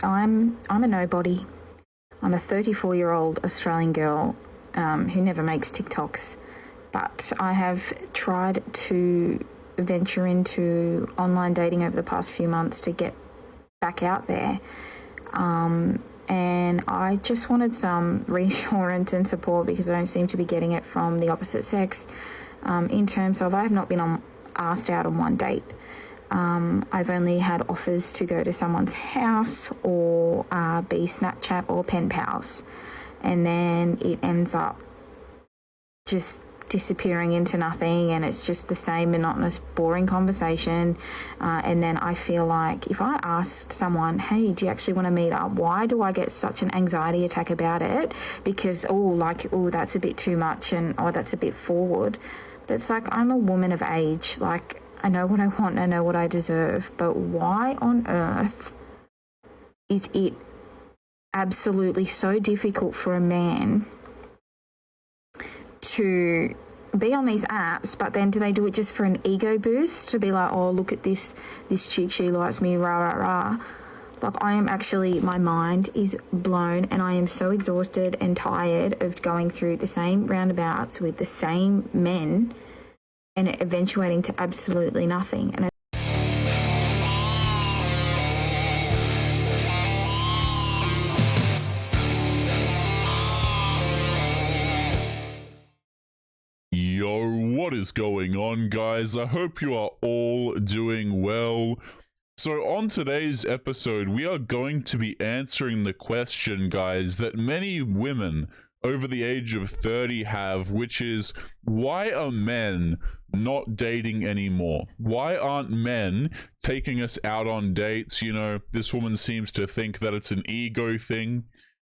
I'm a nobody. I'm a 34-year-old Australian girl who never makes TikToks, but I have tried to venture into online dating over the past few months to get back out there. And I just wanted some reassurance and support because I don't seem to be getting it from the opposite sex, in terms of I have not been asked out on one date. I've only had offers to go to someone's house or be Snapchat or pen pals, and then it ends up just disappearing into nothing, and it's just the same monotonous, boring conversation. And then I feel like if I asked someone, hey, do you actually want to meet up? Why do I get such an anxiety attack about it? Because, that's a bit too much, and that's a bit forward. But it's like, I'm a woman of age. Like, I know what I want and I know what I deserve, but why on earth is it absolutely so difficult for a man to be on these apps, but then do they do it just for an ego boost, to be like, oh, look at this chick, she likes me, rah, rah, rah. Like, my mind is blown, and I am so exhausted and tired of going through the same roundabouts with the same men and it eventuating to absolutely nothing. And Yo, what is going on, guys? I hope you are all doing well. So on today's episode, we are going to be answering the question, guys, that many women over the age of 30 have, which is, why are men not dating anymore? Why aren't men taking us out on dates? You know, this woman seems to think that it's an ego thing,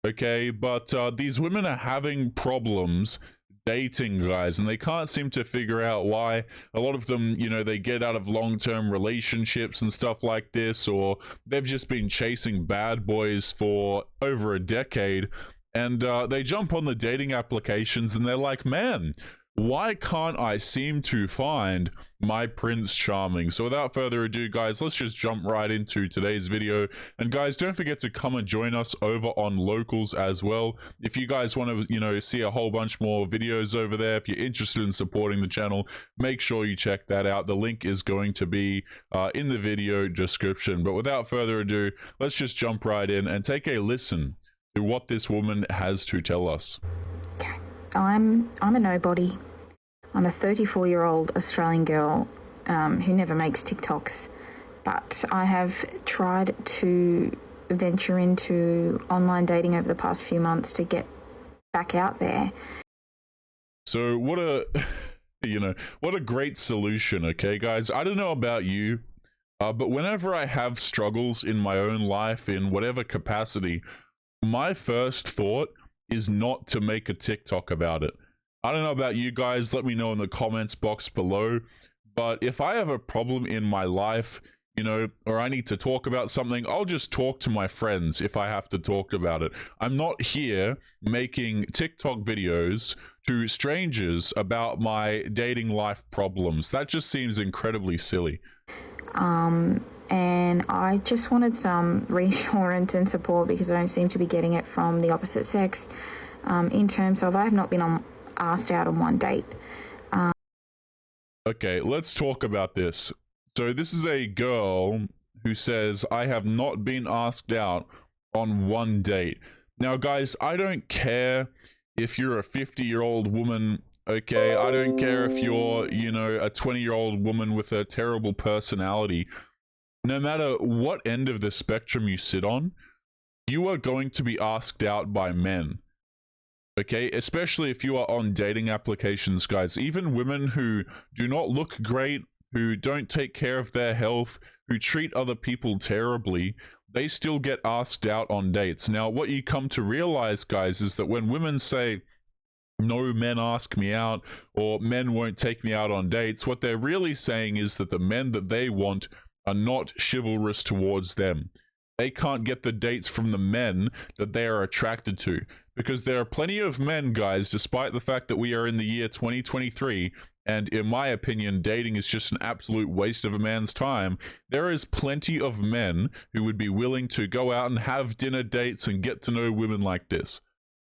okay? But these women are having problems dating, guys, and they can't seem to figure out why. A lot of them, you know, they get out of long-term relationships and stuff like this, or they've just been chasing bad boys for over a decade, and they jump on the dating applications and they're like, man, why can't I seem to find my Prince Charming? So without further ado, guys, let's just jump right into today's video. And guys, don't forget to come and join us over on Locals as well. If you guys want to, you know, see a whole bunch more videos over there, if you're interested in supporting the channel, make sure you check that out. The link is going to be in the video description. But without further ado, let's just jump right in and take a listen to what this woman has to tell us. I'm a nobody. I'm a 34-year-old Australian girl who never makes TikToks, but I have tried to venture into online dating over the past few months to get back out there. So what a, what a great solution, okay, guys? I don't know about you, but whenever I have struggles in my own life in whatever capacity, my first thought is not to make a TikTok about it. I don't know about you guys, let me know in the comments box below, but if I have a problem in my life, you know, or I need to talk about something, I'll just talk to my friends if I have to talk about it. I'm not here making TikTok videos to strangers about my dating life problems. That just seems incredibly silly. And I just wanted some reassurance and support because I don't seem to be getting it from the opposite sex, in terms of I have not been asked out on one date. Okay, let's talk about this. So this is a girl who says, I have not been asked out on one date. Now, guys, I don't care if you're a 50-year-old woman, okay? I don't care if you're, you know, a 20-year-old woman with a terrible personality. No matter what end of the spectrum you sit on, you are going to be asked out by men. Okay, especially if you are on dating applications, guys. Even women who do not look great, who don't take care of their health, who treat other people terribly, they still get asked out on dates. Now, what you come to realize, guys, is that when women say, no men ask me out, or men won't take me out on dates, what they're really saying is that the men that they want are not chivalrous towards them. They can't get the dates from the men that they are attracted to. Because there are plenty of men, guys, despite the fact that we are in the year 2023, And in my opinion, dating is just an absolute waste of a man's time. There is plenty of men who would be willing to go out and have dinner dates and get to know women like this.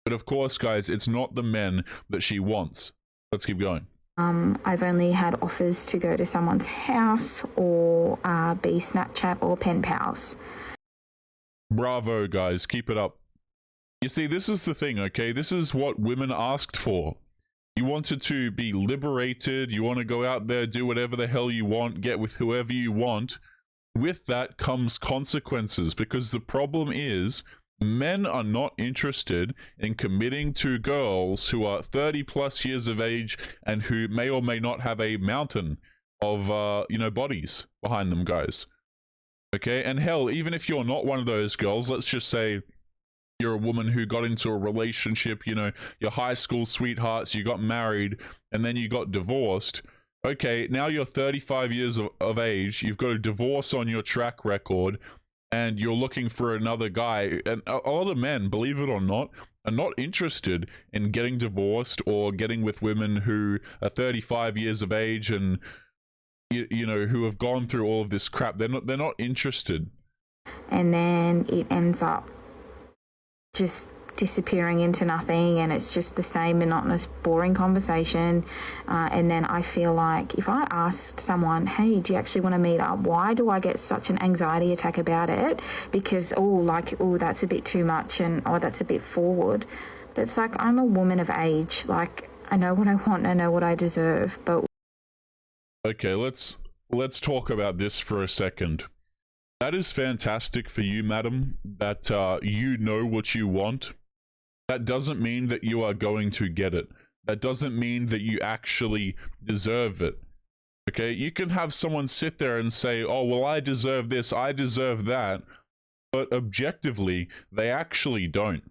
But of course, guys, it's not the men that she wants. Let's keep going. I've only had offers to go to someone's house or be Snapchat or pen pals. Bravo, guys. Keep it up. You see, this is the thing, okay? This is what women asked for. You wanted to be liberated. You want to go out there, do whatever the hell you want, get with whoever you want. With that comes consequences, because the problem is men are not interested in committing to girls who are 30 plus years of age and who may or may not have a mountain of, bodies behind them, guys. Okay, and hell, even if you're not one of those girls, let's just say you're a woman who got into a relationship, your high school sweethearts, you got married, and then you got divorced. Okay, now you're 35 years of age, you've got a divorce on your track record, and you're looking for another guy. And a lot of men, believe it or not, are not interested in getting divorced or getting with women who are 35 years of age and, who have gone through all of this crap. They're not interested. And then it ends up just disappearing into nothing, and it's just the same monotonous, boring conversation. And then I feel like if I asked someone, hey, do you actually want to meet up? Why do I get such an anxiety attack about it? Because, that's a bit too much, and, that's a bit forward. But it's like, I'm a woman of age. Like, I know what I want, I know what I deserve, but... Okay, let's talk about this for a second. That is fantastic for you, madam, that you know what you want. That doesn't mean that you are going to get it. That doesn't mean that you actually deserve it. Okay, you can have someone sit there and say, oh, well, I deserve this, I deserve that. But objectively, they actually don't.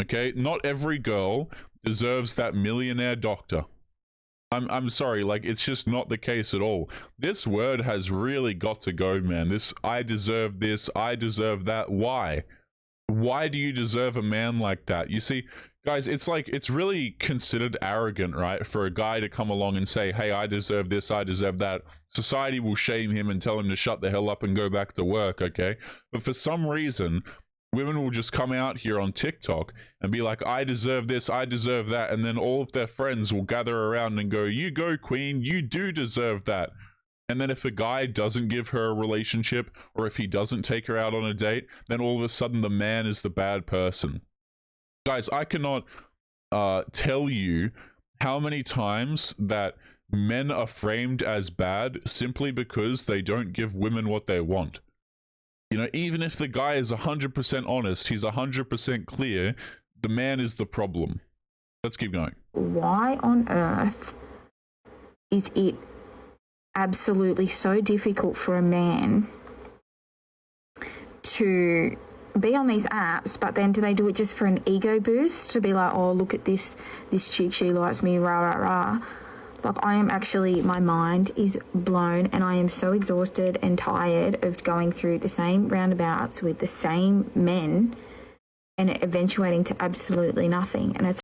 Okay, not every girl deserves that millionaire doctor. I'm sorry, like, it's just not the case at all. This word has really got to go, man. This, I deserve this, I deserve that. Why? Why do you deserve a man like that? You see, guys, it's like, it's really considered arrogant, right? For a guy to come along and say, hey, I deserve this, I deserve that. Society will shame him and tell him to shut the hell up and go back to work, okay? But for some reason, women will just come out here on TikTok and be like, I deserve this, I deserve that. And then all of their friends will gather around and go, you go, queen, you do deserve that. And then if a guy doesn't give her a relationship, or if he doesn't take her out on a date, then all of a sudden the man is the bad person. Guys, I cannot tell you how many times that men are framed as bad simply because they don't give women what they want. Even if the guy is 100% honest, he's 100% clear, the man is the problem. Let's keep going. Why on earth is it absolutely so difficult for a man to be on these apps, but then do they do it just for an ego boost? To be like, oh, look at this chick, she likes me, rah, rah, rah. Like, I am actually, my mind is blown, and I am so exhausted and tired of going through the same roundabouts with the same men and eventuating to absolutely nothing. And it's...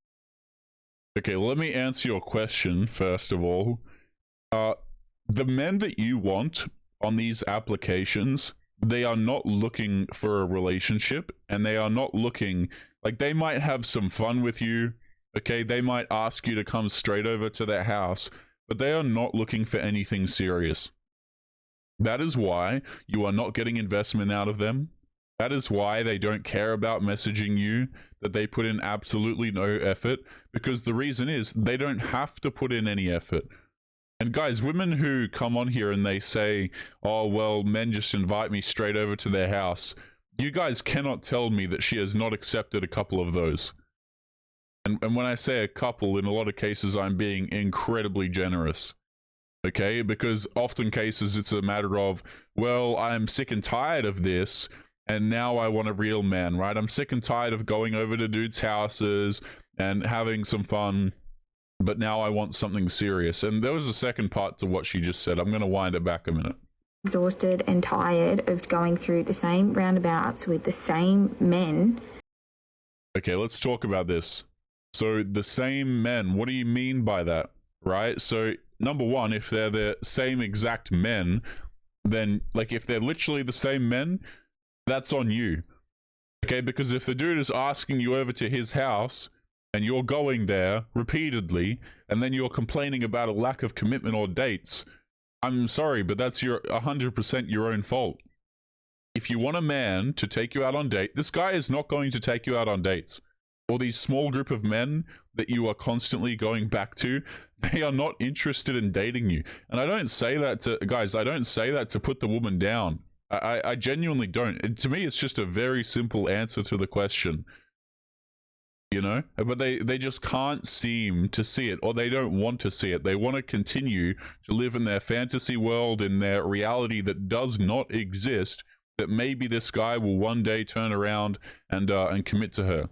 Okay, let me answer your question first of all. The men that you want on these applications, they are not looking for a relationship, and they are not looking, like, they might have some fun with you. Okay, they might ask you to come straight over to their house, but they are not looking for anything serious. That is why you are not getting investment out of them. That is why they don't care about messaging you, that they put in absolutely no effort, because the reason is they don't have to put in any effort. And guys, women who come on here and they say, oh, well, men just invite me straight over to their house, you guys cannot tell me that she has not accepted a couple of those. And when I say a couple, in a lot of cases, I'm being incredibly generous, okay? Because often cases, it's a matter of, well, I'm sick and tired of this, and now I want a real man, right? I'm sick and tired of going over to dudes' houses and having some fun, but now I want something serious. And there was a second part to what she just said. I'm going to wind it back a minute. Exhausted and tired of going through the same roundabouts with the same men. Okay, let's talk about this. So the same men, what do you mean by that? right? So number one, if they're the same exact men, then like if they're literally the same men, that's on you. Okay, because if the dude is asking you over to his house and you're going there repeatedly and then you're complaining about a lack of commitment or dates, I'm sorry, but that's 100% your own fault. If you want a man to take you out on date, this guy is not going to take you out on dates. Or these small group of men that you are constantly going back to, they are not interested in dating you. And I don't say that to, guys, I don't say that to put the woman down. I genuinely don't. To me, it's just a very simple answer to the question. You know? But they just can't seem to see it, or they don't want to see it. They want to continue to live in their fantasy world, in their reality that does not exist, that maybe this guy will one day turn around and commit to her.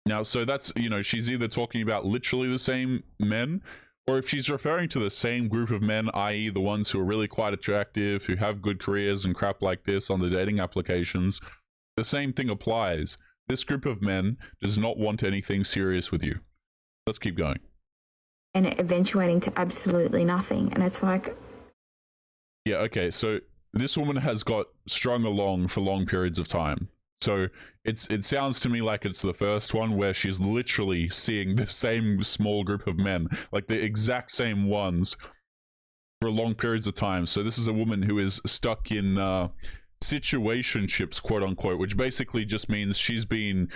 Now, so that's, you know, she's either talking about literally the same men, or if she's referring to the same group of men, i.e. the ones who are really quite attractive, who have good careers and crap like this on the dating applications, the same thing applies. This group of men does not want anything serious with you. Let's keep going. And eventuating to absolutely nothing. And it's like... Yeah, okay, so this woman has got strung along for long periods of time. So it sounds to me like it's the first one where she's literally seeing the same small group of men, like the exact same ones for long periods of time. So this is a woman who is stuck in situationships, quote unquote, which basically just means she's been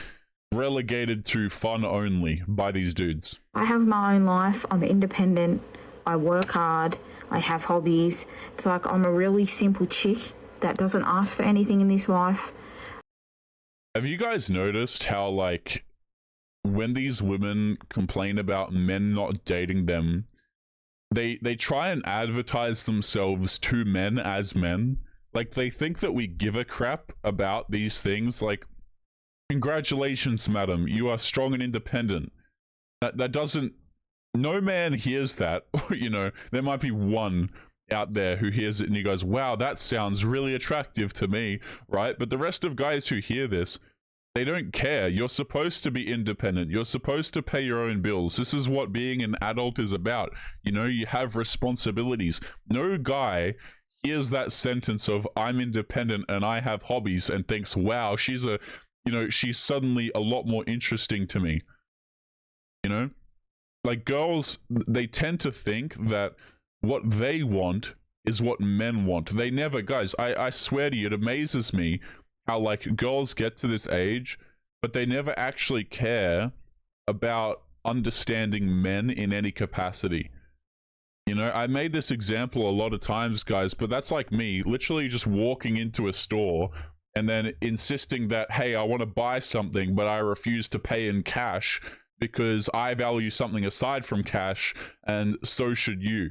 relegated to fun only by these dudes. I have my own life. I'm independent. I work hard. I have hobbies. It's like I'm a really simple chick that doesn't ask for anything in this life. Have you guys noticed how, like, when these women complain about men not dating them, they try and advertise themselves to men as men? Like, they think that we give a crap about these things. Like, congratulations, madam, you are strong and independent. That doesn't... No man hears that. You know, there might be one out there who hears it and he goes, wow, that sounds really attractive to me, right? But the rest of guys who hear this, they don't care. You're supposed to be independent. You're supposed to pay your own bills. This is what being an adult is about. You know, you have responsibilities. No guy hears that sentence of I'm independent and I have hobbies and thinks, wow, she's suddenly a lot more interesting to me. You know? Like, girls, they tend to think that what they want is what men want. They never, guys, I swear to you, it amazes me how, like, girls get to this age, but they never actually care about understanding men in any capacity. You know, I made this example a lot of times, guys, but that's like me literally just walking into a store and then insisting that, hey, I want to buy something, but I refuse to pay in cash because I value something aside from cash, and so should you.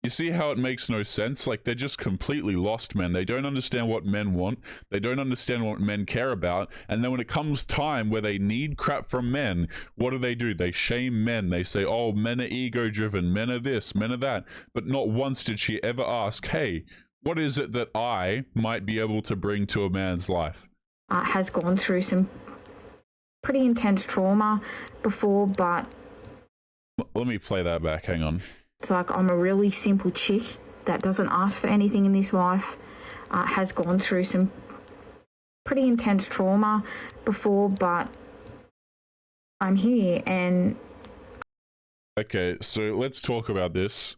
You see how it makes no sense? Like, they're just completely lost, men. They don't understand what men want. They don't understand what men care about. And then when it comes time where they need crap from men, what do? They shame men. They say, oh, men are ego-driven. Men are this, men are that. But not once did she ever ask, hey, what is it that I might be able to bring to a man's life? Has gone through some pretty intense trauma before, but... Let me play that back. Hang on. It's like I'm a really simple chick that doesn't ask for anything in this life, has gone through some pretty intense trauma before, but I'm here and... Okay, so let's talk about this.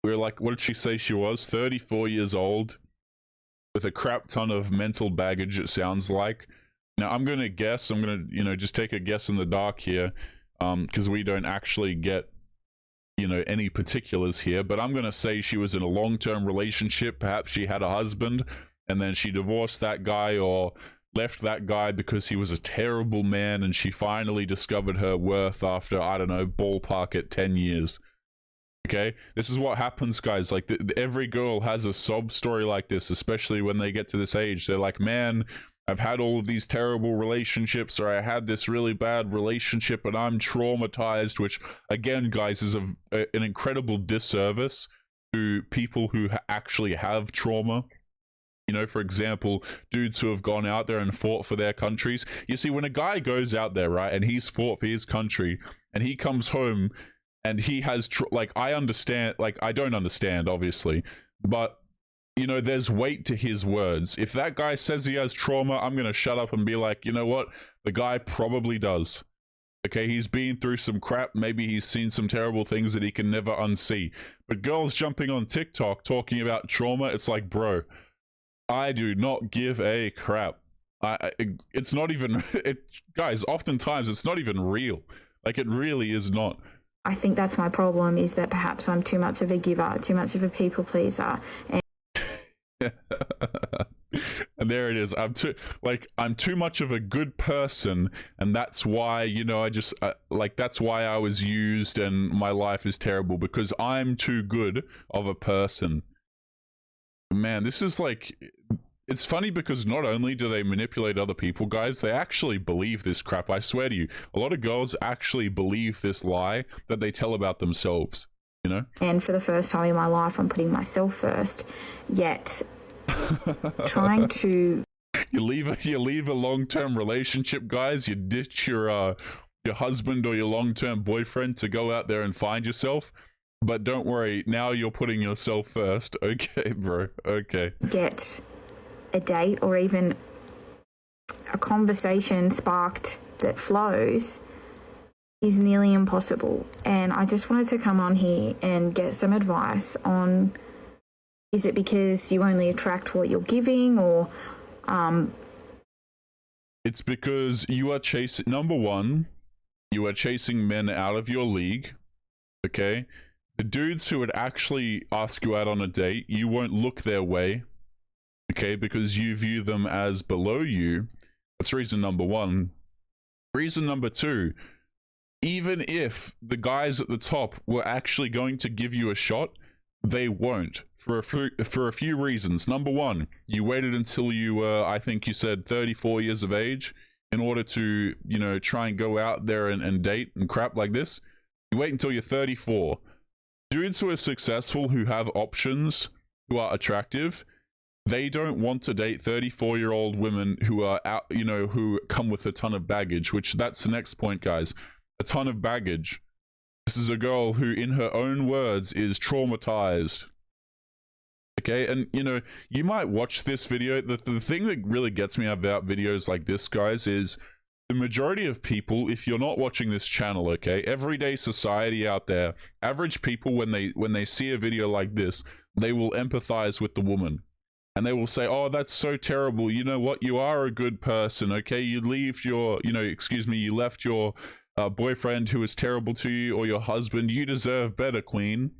We're like, what did she say she was? 34 years old with a crap ton of mental baggage, it sounds like. Now, I'm going to guess, I'm going to, just take a guess in the dark here, because we don't actually get any particulars here, but I'm gonna say she was in a long-term relationship. Perhaps she had a husband and then she divorced that guy or left that guy because he was a terrible man, and she finally discovered her worth after, I don't know, ballpark at 10 years. Okay, this is what happens, guys. Like, every girl has a sob story like this, especially when they get to this age. They're like, man, I've had all of these terrible relationships, or I had this really bad relationship and I'm traumatized, which, again, guys, is an incredible disservice to people who actually have trauma. You know, for example, dudes who have gone out there and fought for their countries. You see, when a guy goes out there, right, and he's fought for his country, and he comes home and he has like, I understand, like, I don't understand obviously, but you know, there's weight to his words. If that guy says he has trauma, I'm gonna shut up and be like, you know what, the guy probably does. Okay, he's been through some crap. Maybe he's seen some terrible things that he can never unsee. But girls jumping on TikTok talking about trauma, it's like, bro, I do not give a crap. It's not even guys, oftentimes it's not even real. Like, it really is not. I think that's my problem, is that perhaps I'm too much of a giver, too much of a people pleaser. And there it is. I'm too much of a good person, and that's why, you know, I just like, that's why I was used and my life is terrible, because I'm too good of a person. Man, this is like, it's funny because not only do they manipulate other people, guys, they actually believe this crap. I swear to you, a lot of girls actually believe this lie that they tell about themselves, you know? And for the first time in my life, I'm putting myself first, yet trying to... You leave a long-term relationship, guys. You ditch your husband or your long-term boyfriend to go out there and find yourself. But don't worry, now you're putting yourself first. Okay, bro. Okay. Get a date or even a conversation sparked that flows is nearly impossible. And I just wanted to come on here and get some advice on, is it because you only attract what you're giving, or it's because you are chasing, number one, you are chasing men out of your league. Okay? The dudes who would actually ask you out on a date, you won't look their way. Okay? Because you view them as below you. That's reason number one. Reason number two, even if the guys at the top were actually going to give you a shot, they won't, for a few reasons. Number one, you waited until you were, I think you said 34 years of age in order to, you know, try and go out there and date and crap like this. You wait until you're 34. Dudes who are successful, who have options, who are attractive, they don't want to date 34-year-old women who are out, you know, who come with a ton of baggage, which that's the next point, guys. A ton of baggage. This is a girl who, in her own words, is traumatized. Okay, and you know, you might watch this video. The thing that really gets me about videos like this, guys, is the majority of people, if you're not watching this channel, okay, everyday society out there, average people, when they see a video like this, they will empathize with the woman. And they will say, oh, that's so terrible. You know what? You are a good person, okay? You leave your, you know, excuse me, you left your boyfriend who is terrible to you, or your husband. You deserve better, queen.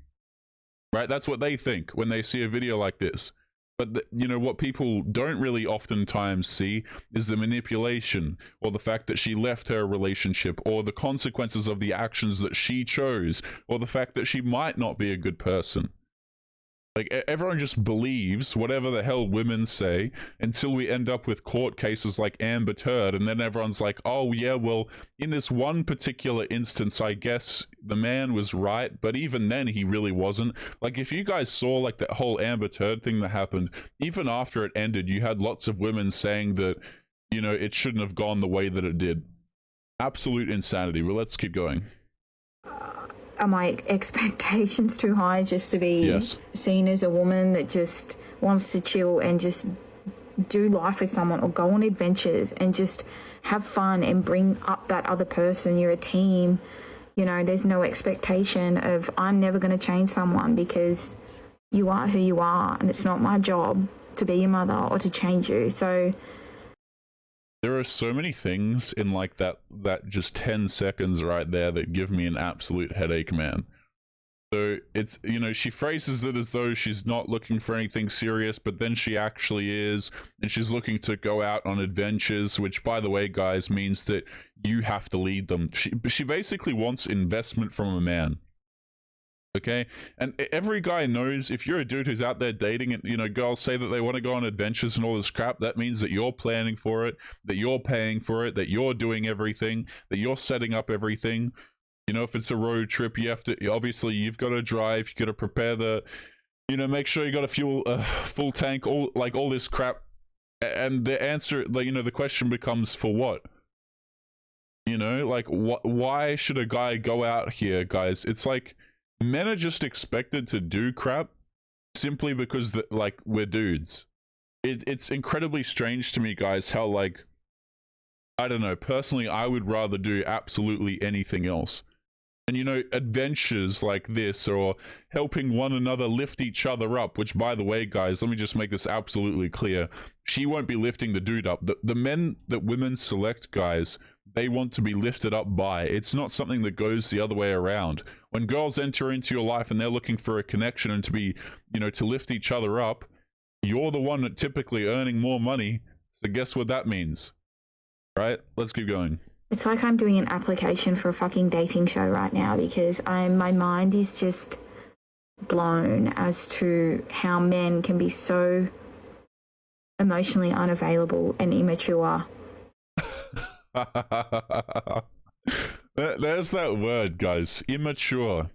Right? That's what they think when they see a video like this. But, you know, what people don't really oftentimes see is the manipulation, or the fact that she left her relationship, or the consequences of the actions that she chose, or the fact that she might not be a good person. Like, everyone just believes whatever the hell women say until we end up with court cases like Amber Heard, and then everyone's like, oh yeah, well, in this one particular instance, I guess the man was right, but even then he really wasn't. Like, if you guys saw like that whole Amber Heard thing that happened, even after it ended, you had lots of women saying that, you know, it shouldn't have gone the way that it did. Absolute insanity. Well, let's keep going. Are my expectations too high just to be seen as a woman that just wants to chill and just do life with someone, or go on adventures and just have fun and bring up that other person? You're a team. You know, there's no expectation of, I'm never going to change someone, because you are who you are, and it's not my job to be your mother or to change you. So there are so many things in like that just 10 seconds right there that give me an absolute headache, man. So it's, you know, she phrases it as though she's not looking for anything serious, but then she actually is, and she's looking to go out on adventures, which, by the way, guys, means that you have to lead them. She basically wants investment from a man. Okay, and every guy knows, if you're a dude who's out there dating, and you know, girls say that they want to go on adventures and all this crap, that means that you're planning for it, that you're paying for it, that you're doing everything, that you're setting up everything. You know, if it's a road trip, you have to, obviously you've got to drive, you got to prepare the, you know, make sure you got a full tank, all this crap. And the answer, like, you know, the question becomes, for what? You know, like, why should a guy go out here, guys? It's like men are just expected to do crap simply because like we're dudes. It's incredibly strange to me, guys, how, like, I don't know, personally I would rather do absolutely anything else. And, you know, adventures like this, or helping one another lift each other up, which, by the way, guys, let me just make this absolutely clear. She won't be lifting the dude up. The men that women select, guys, they want to be lifted up by. It's not something that goes the other way around. When girls enter into your life and they're looking for a connection and to be, you know, to lift each other up, you're the one that typically earning more money. So guess what that means? Right? Let's keep going. It's like I'm doing an application for a fucking dating show right now, because my mind is just blown as to how men can be so emotionally unavailable and immature. There's that word, guys. Immature.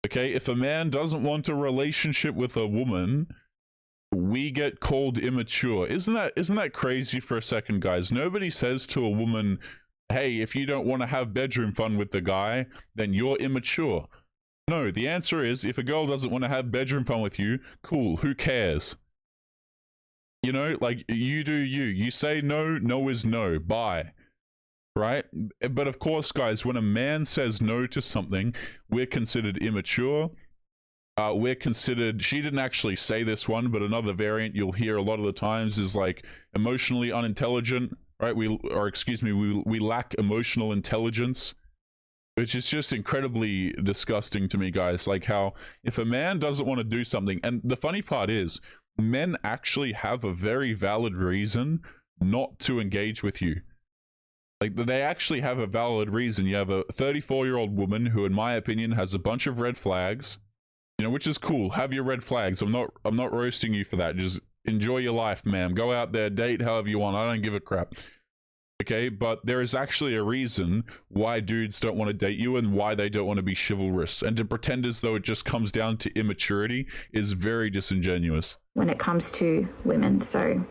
Okay, if a man doesn't want a relationship with a woman, we get called immature. Isn't that crazy for a second, guys? Nobody says to a woman, hey, if you don't want to have bedroom fun with the guy, then you're immature. No, the answer is, if a girl doesn't want to have bedroom fun with you, cool, who cares? You know, like, you do you. You say no, no is no, bye. Right? But of course, guys, when a man says no to something, we're considered immature. We're considered, she didn't actually say this one, but another variant you'll hear a lot of the times is like emotionally unintelligent, right? We lack emotional intelligence, which is just incredibly disgusting to me, guys. Like, how if a man doesn't want to do something, and the funny part is, men actually have a very valid reason not to engage with you. Like, they actually have a valid reason. You have a 34-year-old woman who, in my opinion, has a bunch of red flags. You know, which is cool. Have your red flags. I'm not roasting you for that. Just enjoy your life, ma'am. Go out there, date however you want. I don't give a crap. Okay, but there is actually a reason why dudes don't want to date you and why they don't want to be chivalrous. And to pretend as though it just comes down to immaturity is very disingenuous. When it comes to women, so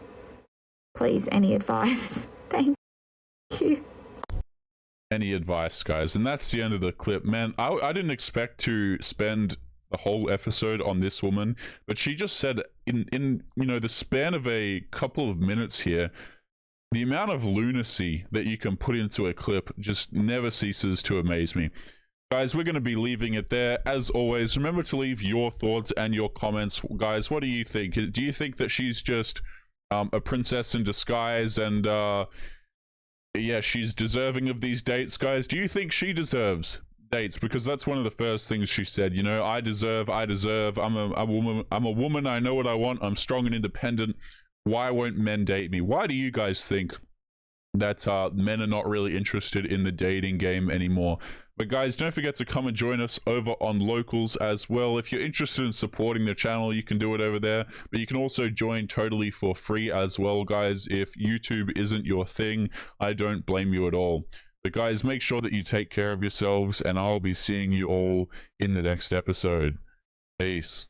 please, any advice? Thank you. Any advice, guys? And that's the end of the clip. Man, I didn't expect to spend the whole episode on this woman, but she just said in you know, the span of a couple of minutes here, the amount of lunacy that you can put into a clip just never ceases to amaze me. Guys, we're going to be leaving it there. As always, remember to leave your thoughts and your comments. Guys, what do you think? Do you think that she's just a princess in disguise and yeah, she's deserving of these dates, guys? Do you think she deserves dates? Because that's one of the first things she said. You know, I deserve. I'm a woman. I know what I want. I'm strong and independent. Why won't men date me? Why do you guys think that men are not really interested in the dating game anymore? But guys, don't forget to come and join us over on Locals as well. If you're interested in supporting the channel, you can do it over there. But you can also join totally for free as well, guys. If YouTube isn't your thing, I don't blame you at all. But guys, make sure that you take care of yourselves, and I'll be seeing you all in the next episode. Peace.